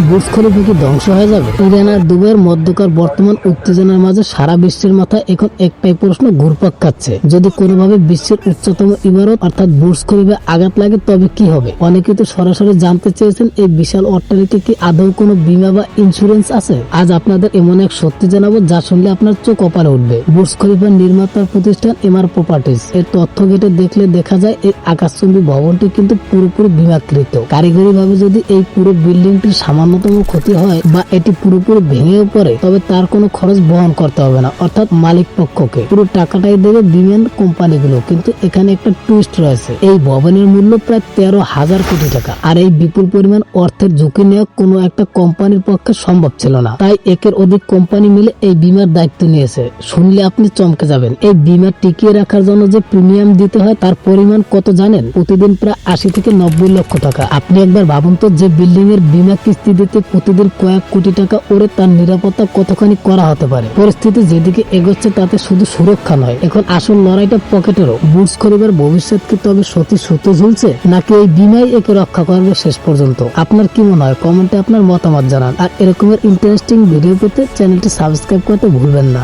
Burj Khalifa কি ধ্বংস হয়ে যাবে? ইরান আর দুবাইয়ের মধ্যকার বর্তমান উত্তেজনার মাঝে সারা বিশ্বের মাথায় এখন একটাই প্রশ্ন ঘুরপাক খাচ্ছে, যদি কোনোভাবে বিশ্বের উচ্চতম ইমারত অর্থাৎ বুর্জ খলিফা আঘাত লাগে তবে কি হবে? অনেকে তো সরাসরি জানতে চেয়েছেন এই বিশাল অট্টালিকা কি আদৌ কোনো বীমা বা ইন্স্যুরেন্স আছে? আজ আপনাদের এমন এক সত্যি জানাবো যা শুনলে আপনার চোখ কপালে উঠবে। বুর্জ খলিফার নির্মাতার প্রতিষ্ঠান এমআর প্রপার্টিজ এর তথ্য ঘেটে দেখলে দেখা যায় এই আকাশচুম্বী ভবনটি কিন্তু পুরোপুরি বীমাকৃত। কারিগরিভাবে যদি এই পুরো বিল্ডিংটির সামান্যতম ক্ষতি হয় বা এটি পুরোপুরি ভেঙেও পড়ে তবে তার কোনো খরচ বহন করতে হবে না, অর্থাৎ মালিক পক্ষকে পুরো টাকাটাই দেবে বিমান কোম্পানিগুলো। কিন্তু এখানে একটা টুইস্ট রয়েছে, এই ভবনের মূল্য প্রায় 13,000 কোটি টাকা, আর এই বিপুল পরিমাণ অর্থের ঝুঁকি নেওয়া কোনো একটা কোম্পানির পক্ষে সম্ভব ছিল না। তাই একের অধিক কোম্পানি মিলে এই বীমার দায়িত্ব নিয়েছে। শুনলে আপনি চমকে যাবেন। এই বীমা টিকিয়ে রাখার জন্য যে প্রিমিয়াম দিতে হয় তার পরিমাণ কত জানেন? প্রতিদিন প্রায় 80 থেকে 90 লক্ষ টাকা। আপনি একবার ভাবুন তো, যে বিল্ডিং এর বীমা কিস্তি দিতে প্রতিদিন কয়েক কোটি টাকা ওরে তার নিরাপত্তা কতখানি করা হতে পারে। পরিস্থিতি যেদিকে এগোচ্ছে তাতে শুধু সুরক্ষা নয়, এখন আসল লড়াইটা পকেটেরও। বুর্জ খলিফার ভবিষ্যৎ কি তবে সত্যি সুতো ঝুলছে, নাকি এই বীমাই একে রক্ষা করবে শেষ পর্যন্ত? আপনার কি মনে হয়? কমেন্টে আপনার মতামত জানান। আর এরকমের ইন্টারেস্টিং ভিডিও পেতে চ্যানেলটি সাবস্ক্রাইব করতে ভুলবেন না।